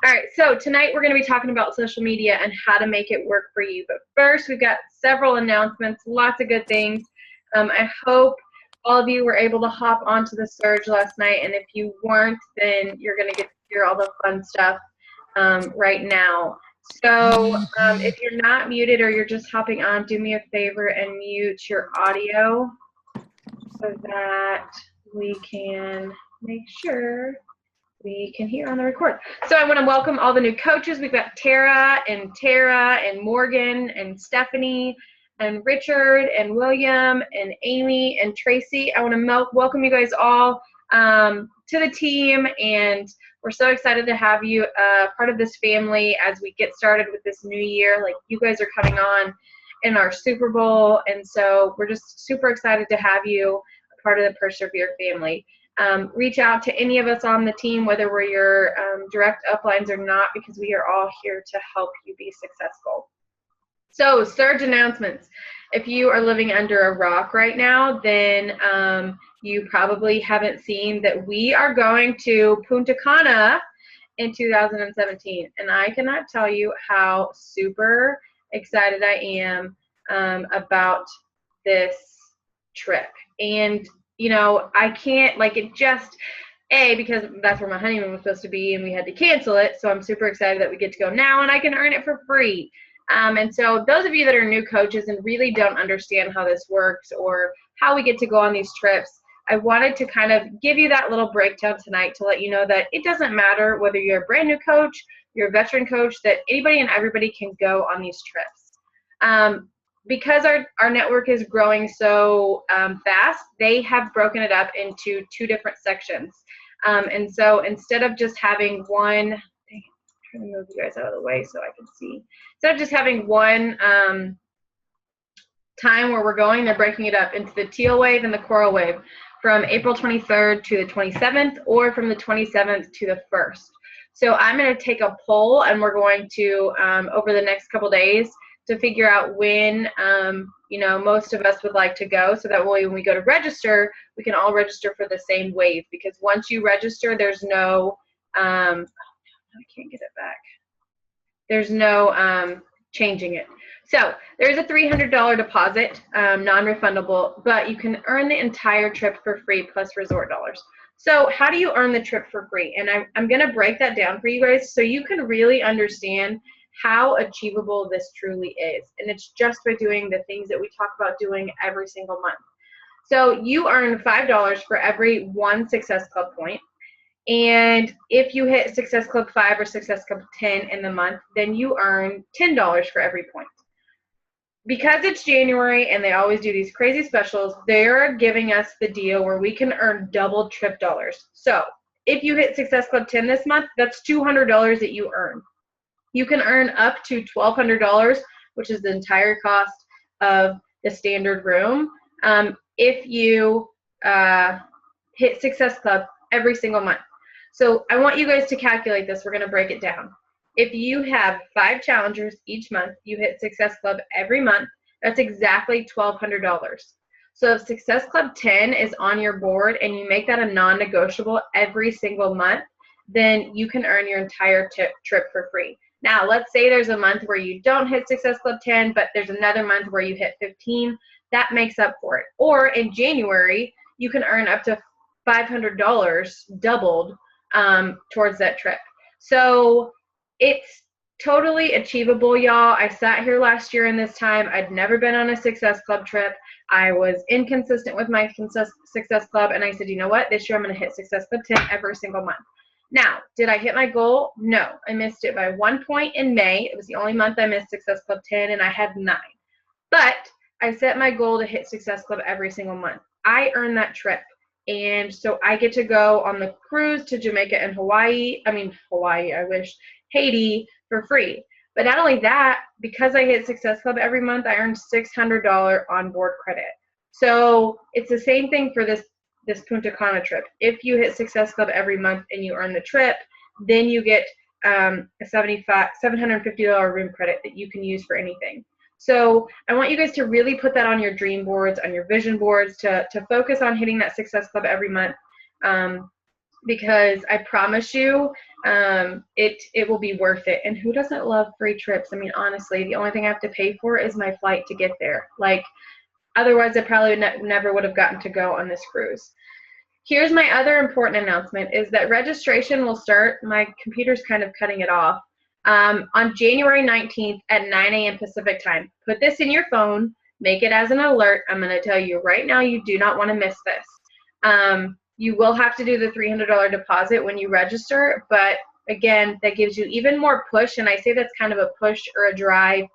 All right, so tonight we're going to be talking about social media and how to make it work for you. But first, we've got several announcements, lots of good things. I hope all of you were able to hop onto the surge last night, and if you weren't, then you're going to get to hear all the fun stuff right now. So if you're not muted or you're just hopping on, do me a favor and mute your audio so that we can make sure we can hear on the record. So I want to welcome all the new coaches. We've got Tara and Morgan and Stephanie and Richard and William and Amy and Tracy. I want to welcome you guys all to the team, and we're so excited to have you part of this family as we get started with this new year. Like, you guys are coming on in our Super Bowl, and so we're just super excited to have you a part of the Persevere family. Reach out to any of us on the team, whether we're your direct uplines or not, because we are all here to help you be successful. So, surge announcements. If you are living under a rock right now, then you probably haven't seen that we are going to Punta Cana in 2017. And I cannot tell you how super excited I am about this trip. And you know, I can't, like, it just, because that's where my honeymoon was supposed to be and we had to cancel it, so I'm super excited that we get to go now and I can earn it for free. And so those of you that are new coaches and really don't understand how this works or how we get to go on these trips, I wanted to kind of give you that little breakdown tonight to let you know that it doesn't matter whether you're a brand new coach, you're a veteran coach, that anybody and everybody can go on these trips. Because our network is growing so fast, they have broken it up into 2 different sections. And so instead of just having one, dang it, I'm trying to move you guys out of the way so I can see. Instead of just having one time where we're going, they're breaking it up into the teal wave and the coral wave from April 23rd to the 27th, or from the 27th to the 1st. So I'm going to take a poll, and we're going to, over the next couple days, to figure out when, you know, most of us would like to go, so that way when we go to register, we can all register for the same wave. Because once you register, there's no, I can't get it back. There's no changing it. So there's a $300 deposit, non-refundable, but you can earn the entire trip for free plus resort dollars. So how do you earn the trip for free? And I'm going to break that down for you guys so you can really understand how achievable this truly is. And it's just by doing the things that we talk about doing every single month. So you earn $5 for every 1 Success Club point. And if you hit Success Club 5 or Success Club 10 in the month, then you earn $10 for every point. Because it's January and they always do these crazy specials, they're giving us the deal where we can earn double trip dollars. So if you hit Success Club 10 this month, that's $200 that you earn. You can earn up to $1,200, which is the entire cost of the standard room, if you hit Success Club every single month. So I want you guys to calculate this. We're going to break it down. If you have 5 challengers each month, you hit Success Club every month, that's exactly $1,200. So if Success Club 10 is on your board and you make that a non-negotiable every single month, then you can earn your entire trip for free. Now, let's say there's a month where you don't hit Success Club 10, but there's another month where you hit 15. That makes up for it. Or in January, you can earn up to $500 doubled towards that trip. So it's totally achievable, y'all. I sat here last year in this time. I'd never been on a Success Club trip. I was inconsistent with my Success Club, and I said, you know what? This year I'm going to hit Success Club 10 every single month. Now, did I hit my goal? No. I missed it by 1 point in May. It was the only month I missed Success Club 10, and I had 9. But I set my goal to hit Success Club every single month. I earned that trip. And so I get to go on the cruise to Jamaica and Hawaii, I wish, Haiti, for free. But not only that, because I hit Success Club every month, I earned $600 onboard credit. So it's the same thing for this Punta Cana trip. If you hit Success Club every month and you earn the trip, then you get a $750 room credit that you can use for anything. So I want you guys to really put that on your dream boards, on your vision boards, to focus on hitting that Success Club every month. because I promise you, it will be worth it. And who doesn't love free trips? I mean, honestly, the only thing I have to pay for is my flight to get there. Like, otherwise, I probably never would have gotten to go on this cruise. Here's my other important announcement is that registration will start, my computer's kind of cutting it off, on January 19th at 9 a.m. Pacific time. Put this in your phone, make it as an alert. I'm going to tell you right now, you do not want to miss this. You will have to do the $300 deposit when you register, but again, that gives you even more push, and I say that's kind of a push or a drive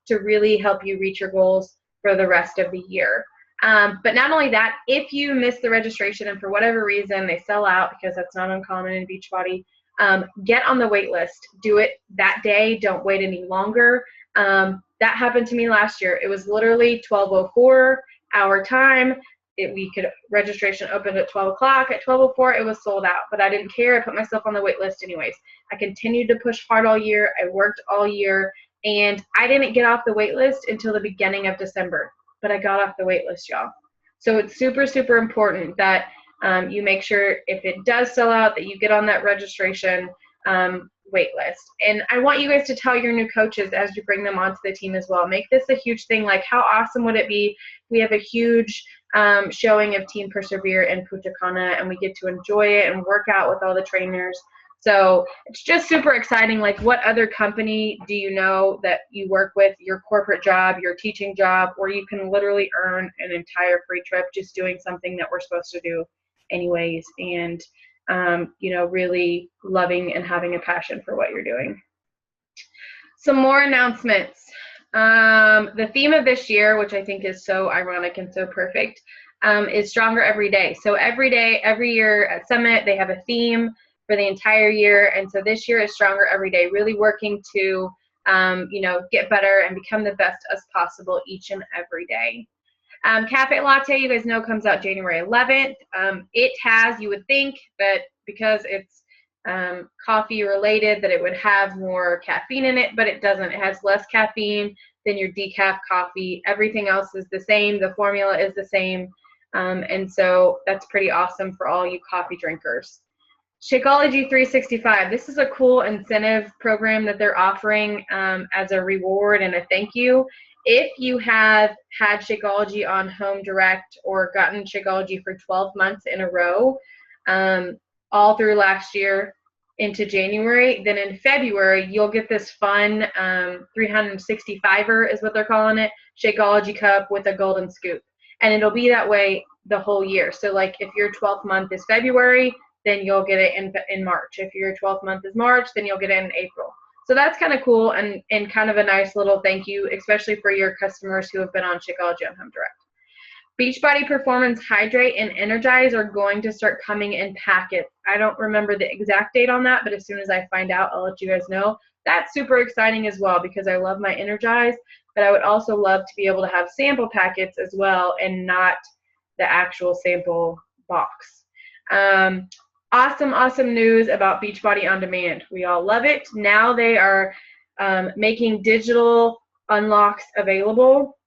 to really help you reach your goals for the rest of the year. But not only that, if you miss the registration and for whatever reason they sell out, because that's not uncommon in Beachbody, get on the wait list. Do it that day. Don't wait any longer. That happened to me last year. It was literally 12:04 our time. Registration opened at 12 o'clock. At 12:04, it was sold out, but I didn't care. I put myself on the wait list anyways. I continued to push hard all year. I worked all year, and I didn't get off the wait list until the beginning of December, but I got off the wait list, y'all. So it's super, super important that you make sure if it does sell out that you get on that registration wait list. And I want you guys to tell your new coaches as you bring them onto the team as well. Make this a huge thing. Like, how awesome would it be? We have a huge showing of Team Persevere in Punta Cana, and we get to enjoy it and work out with all the trainers. So it's just super exciting. Like, what other company do you know that you work with, your corporate job, your teaching job, where you can literally earn an entire free trip just doing something that we're supposed to do anyways, and really loving and having a passion for what you're doing. Some more announcements. The theme of this year, which I think is so ironic and so perfect, is Stronger Every Day. So every day, every year at Summit, they have a theme for the entire year, and so this year is Stronger Every Day, really working to get better and become the best as possible each and every day. Cafe Latte, you guys know, comes out January 11th. It has, you would think that because it's coffee related that it would have more caffeine in it, but it doesn't. It has less caffeine than your decaf coffee. Everything else is the same. The formula is the same. And so that's pretty awesome for all you coffee drinkers. Shakeology 365. This is a cool incentive program that they're offering as a reward and a thank you. If you have had Shakeology on Home Direct or gotten Shakeology for 12 months in a row, all through last year into January, then in February, you'll get this fun 365er is what they're calling it, Shakeology cup with a golden scoop. And it'll be that way the whole year. So like if your 12th month is February, then you'll get it in March. If your 12th month is March, then you'll get it in April. So that's kind of cool and kind of a nice little thank you, especially for your customers who have been on Shakeology on Home Direct. Beachbody Performance Hydrate and Energize are going to start coming in packets. I don't remember the exact date on that, but as soon as I find out, I'll let you guys know. That's super exciting as well because I love my Energize, but I would also love to be able to have sample packets as well and not the actual sample box. Awesome news about Beachbody On Demand. We all love it. Now they are making digital unlocks available.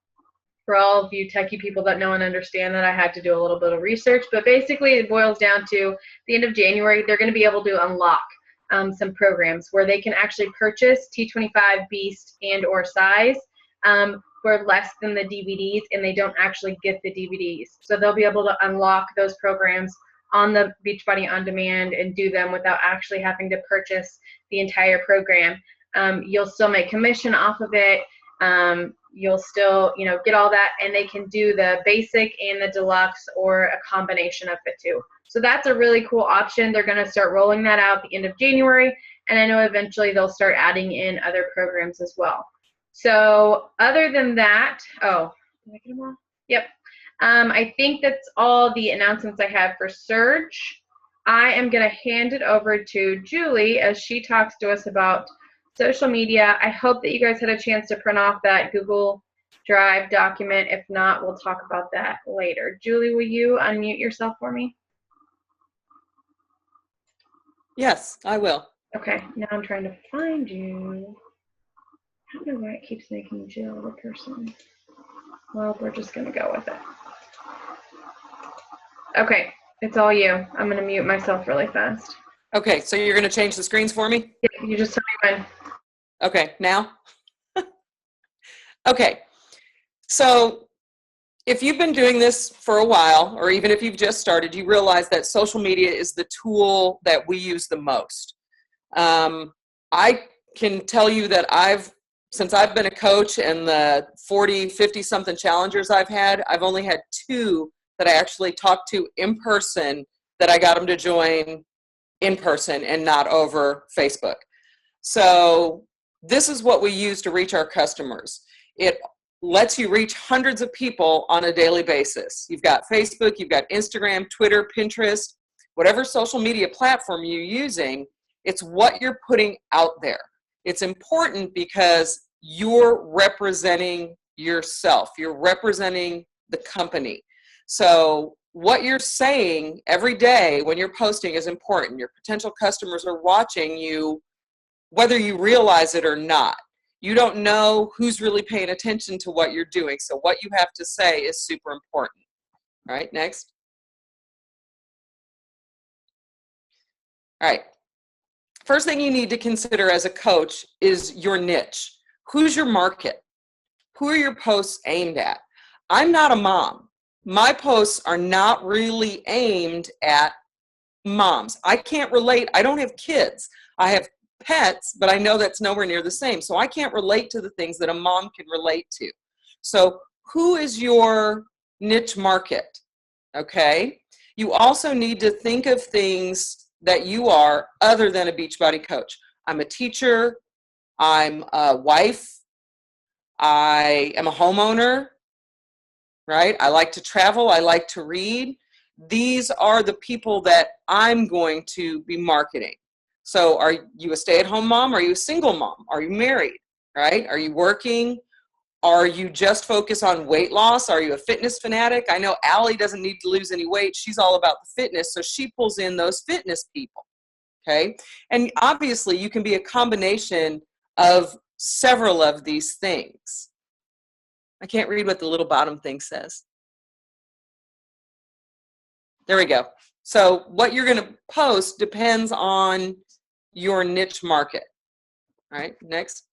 For all of you techie people that know and understand that, I had to do a little bit of research, but basically it boils down to the end of January, they're going to be able to unlock some programs where they can actually purchase T25 Beast and or Size for less than the DVDs, and they don't actually get the DVDs. So they'll be able to unlock those programs on the Beachbody On Demand and do them without actually having to purchase the entire program. You'll still make commission off of it. You'll still, get all that, and they can do the basic and the deluxe or a combination of the two. So that's a really cool option. They're going to start rolling that out at the end of January, and I know eventually they'll start adding in other programs as well. So other than that, oh, did I get them all? Yep. I think that's all the announcements I have for Surge. I am going to hand it over to Julie as she talks to us about social media. I hope that you guys had a chance to print off that Google Drive document. If not, we'll talk about that later. Julie, will you unmute yourself for me? Yes, I will. Okay, now I'm trying to find you. I don't know why it keeps making Jill the person. Well, we're just going to go with it. Okay, It's all you. I'm going to mute myself really fast. Okay, so you're going to change the screens for me? Yeah, you just tell me when. Okay, now? Okay, so if you've been doing this for a while, or even if you've just started, you realize that social media is the tool that we use the most. I can tell you that since I've been a coach and the 40, 50 something challengers I've only had 2 that I actually talked to in person that I got them to join in person and not over Facebook. So this is what we use to reach our customers. It lets you reach hundreds of people on a daily basis. You've got Facebook, you've got Instagram, Twitter, Pinterest, whatever social media platform you're using, it's what you're putting out there. It's important because you're representing yourself. You're representing the company. So what you're saying every day when you're posting is important. Your potential customers are watching you whether you realize it or not. You don't know who's really paying attention to what you're doing. So what you have to say is super important. All right, next. All right. First thing you need to consider as a coach is your niche. Who's your market? Who are your posts aimed at? I'm not a mom. My posts are not really aimed at moms. I can't relate. I don't have kids. I have pets, but I know that's nowhere near the same. So I can't relate to the things that a mom can relate to. So who is your niche market? Okay. You also need to think of things that you are other than a Beachbody coach. I'm a teacher. I'm a wife. I am a homeowner, right? I like to travel. I like to read. These are the people that I'm going to be marketing. So are you a stay-at-home mom? Are you a single mom? Are you married, right? Are you working? Are you just focused on weight loss? Are you a fitness fanatic? I know Allie doesn't need to lose any weight. She's all about the fitness, so she pulls in those fitness people, okay? And obviously, you can be a combination of several of these things. I can't read what the little bottom thing says. There we go. So what you're going to post depends on your niche market. All right, next.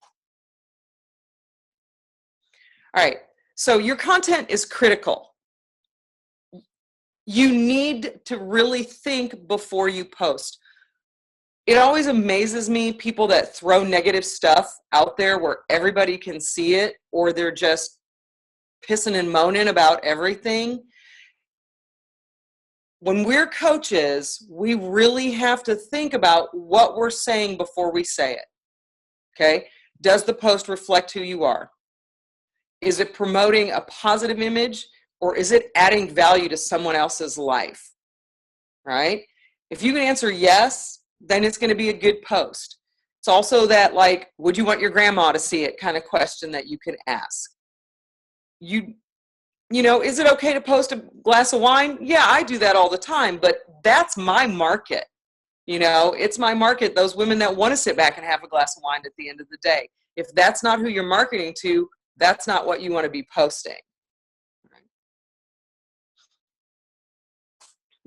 All right, so your content is critical. You need to really think before you post. It always amazes me, people that throw negative stuff out there where everybody can see it, or they're just pissing and moaning about everything. When we're coaches, we really have to think about what we're saying before we say it. Okay? Does the post reflect who you are? Is it promoting a positive image, or is it adding value to someone else's life? Right? If you can answer yes, then it's going to be a good post. It's also that, like, would you want your grandma to see it kind of question that you could ask. You know, is it okay to post a glass of wine? Yeah, I do that all the time, but that's my market. You know, it's my market, those women that want to sit back and have a glass of wine at the end of the day. If that's not who you're marketing to, that's not what you want to be posting.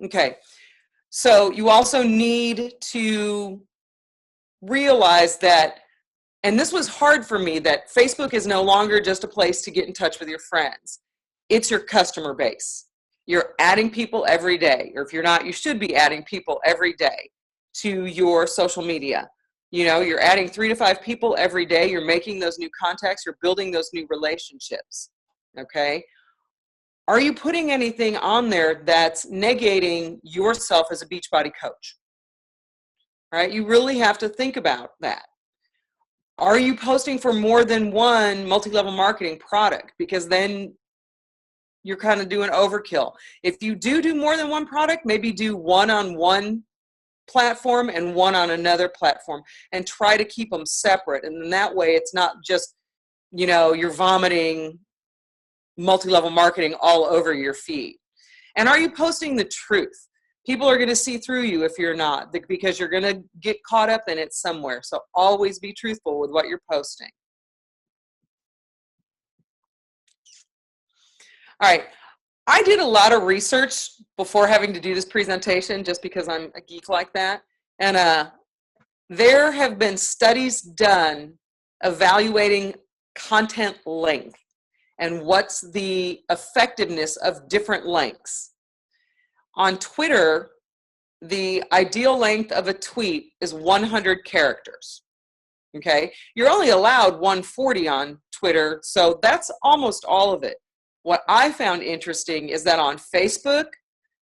Okay, so you also need to realize that, and this was hard for me, that Facebook is no longer just a place to get in touch with your friends. It's your customer base. You're adding people every day, or if you're not, you should be adding people every day to your social media. You know, you're adding 3 to 5 people every day. You're making those new contacts. You're building those new relationships. Okay. Are you putting anything on there that's negating yourself as a Beachbody coach? Right? You really have to think about that. Are you posting for more than one multi-level marketing product? Because then you're kind of doing overkill. If you do more than one product, maybe do one on one platform and one on another platform, and try to keep them separate. And then that way it's not just, you know, you're vomiting multi-level marketing all over your feed. And are you posting the truth? People are going to see through you if you're not, because you're going to get caught up in it somewhere. So always be truthful with what you're posting. All right. I did a lot of research before having to do this presentation just because I'm a geek like that. And there have been studies done evaluating content length and what's the effectiveness of different lengths. On Twitter, the ideal length of a tweet is 100 characters. Okay, you're only allowed 140 on Twitter, so that's almost all of it. What I found interesting is that on Facebook,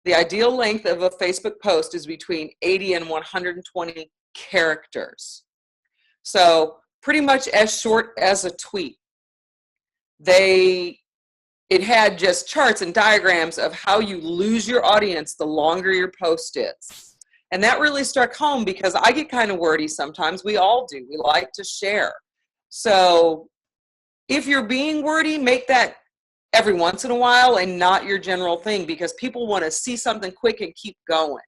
the ideal length of a Facebook post is between 80 and 120 characters. So pretty much as short as a tweet. It had just charts and diagrams of how you lose your audience the longer your post is. And that really struck home because I get kind of wordy sometimes. We all do. We like to share. So if you're being wordy, make that every once in a while and not your general thing, because people want to see something quick and keep going.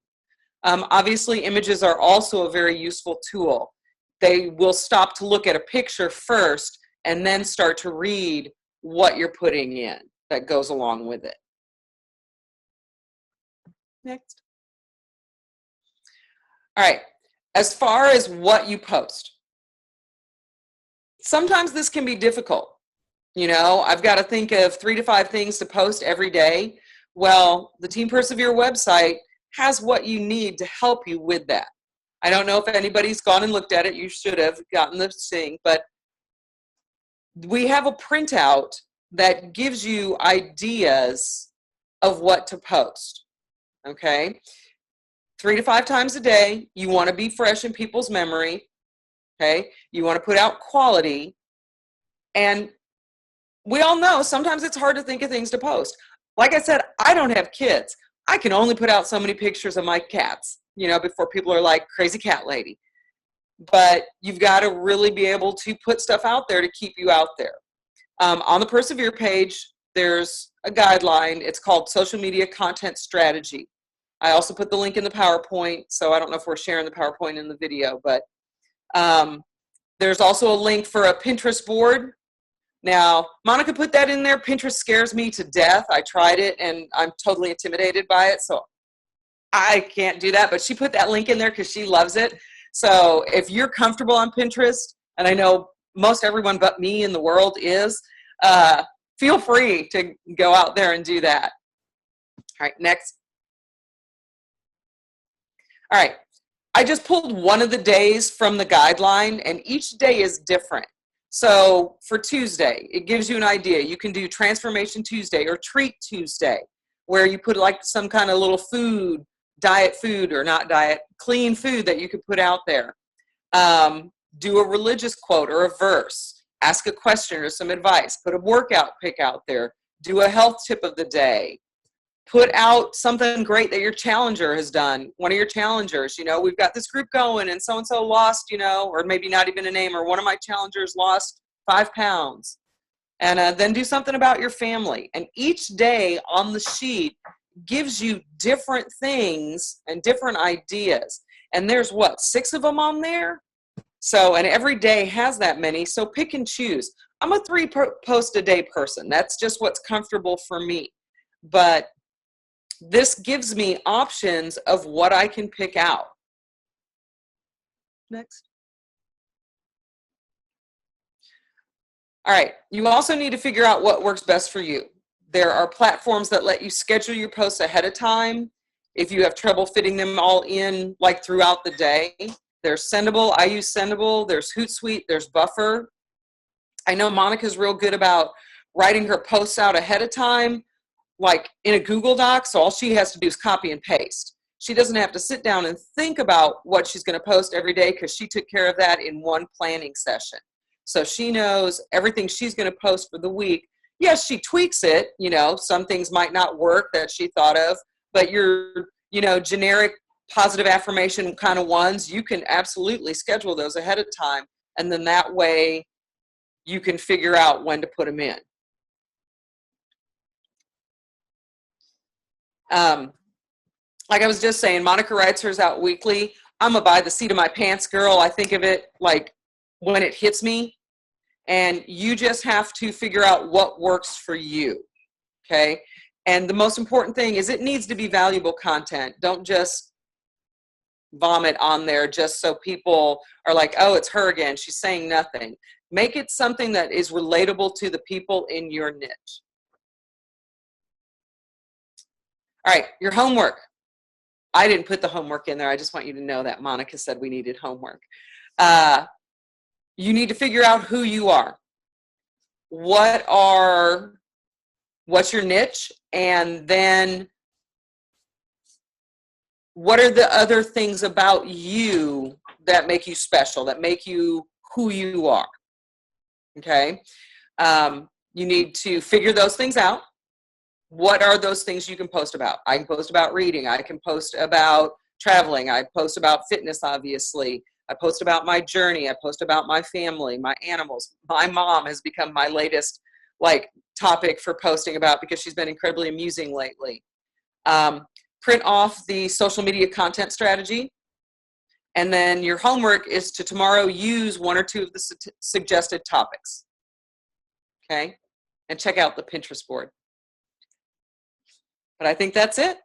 Obviously, images are also a very useful tool. They will stop to look at a picture first and then start to read what you're putting in that goes along with it. Next. All right, as far as what you post, sometimes this can be difficult. You know, I've got to think of 3 to 5 things to post every day. Well, the Team Persevere website has what you need to help you with that. I don't know if anybody's gone and looked at it. You should have gotten this thing, but we have a printout that gives you ideas of what to post, okay? 3 to 5 times a day. You want to be fresh in people's memory, okay? You want to put out quality, and we all know sometimes it's hard to think of things to post. Like I said, I don't have kids. I can only put out so many pictures of my cats, you know, before people are like, crazy cat lady. But you've got to really be able to put stuff out there to keep you out there. On the Persevere page, there's a guideline. It's called Social Media Content Strategy. I also put the link in the PowerPoint, so I don't know if we're sharing the PowerPoint in the video, but there's also a link for a Pinterest board. Now, Monica put that in there. Pinterest scares me to death. I tried it, and I'm totally intimidated by it, so I can't do that. But she put that link in there because she loves it. So if you're comfortable on Pinterest, and I know most everyone but me in the world is, feel free to go out there and do that. All right, next. All right, I just pulled one of the days from the guideline, and each day is different. So for Tuesday, it gives you an idea. You can do Transformation Tuesday or Treat Tuesday, where you put like some kind of little food, diet food or not diet, clean food that you could put out there. Do a religious quote or a verse. Ask a question or some advice. Put a workout pic out there. Do a health tip of the day. Put out something great that your challenger has done. One of your challengers, you know, we've got this group going and so-and-so lost, you know, or maybe not even a name, or one of my challengers lost 5 pounds. And then do something about your family. And each day on the sheet gives you different things and different ideas. And there's what, 6 of them on there? So, and every day has that many, so pick and choose. I'm a 3 post a day person. That's just what's comfortable for me. But this gives me options of what I can pick out. Next. All right, you also need to figure out what works best for you. There are platforms that let you schedule your posts ahead of time if you have trouble fitting them all in like throughout the day. There's Sendable. I use Sendable. There's Hootsuite. There's Buffer. I know Monica's real good about writing her posts out ahead of time, like in a Google Doc, so all she has to do is copy and paste. She doesn't have to sit down and think about what she's going to post every day because she took care of that in one planning session. So she knows everything she's going to post for the week. Yes, she tweaks it. You know, some things might not work that she thought of, but your, you know, generic positive affirmation kind of ones, you can absolutely schedule those ahead of time. And then that way you can figure out when to put them in. Like I was just saying, Monica writes hers out weekly. I'm a by the seat of my pants girl. I think of it like when it hits me, and you just have to figure out what works for you. Okay. And the most important thing is it needs to be valuable content. Don't just vomit on there just so people are like, oh, it's her again. She's saying nothing. Make it something that is relatable to the people in your niche. All right, your homework. I didn't put the homework in there. I just want you to know that Monica said we needed homework. You need to figure out who you are. What's your niche? And then what are the other things about you that make you special, that make you who you are? Okay. You need to figure those things out. What are those things you can post about? I can post about reading. I can post about traveling. I post about fitness, obviously. I post about my journey. I post about my family, my animals. My mom has become my latest topic for posting about because she's been incredibly amusing lately. Print off the social media content strategy. And then your homework is to tomorrow use one or two of the suggested topics. Okay? And check out the Pinterest board. But I think that's it.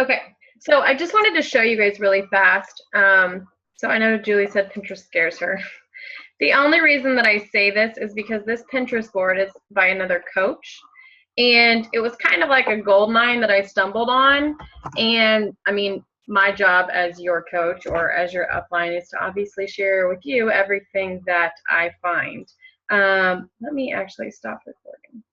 Okay, so I just wanted to show you guys really fast. So I know Julie said Pinterest scares her. The only reason that I say this is because this Pinterest board is by another coach. And it was kind of like a gold mine that I stumbled on. And I mean, my job as your coach or as your upline is to obviously share with you everything that I find. Let me actually stop recording.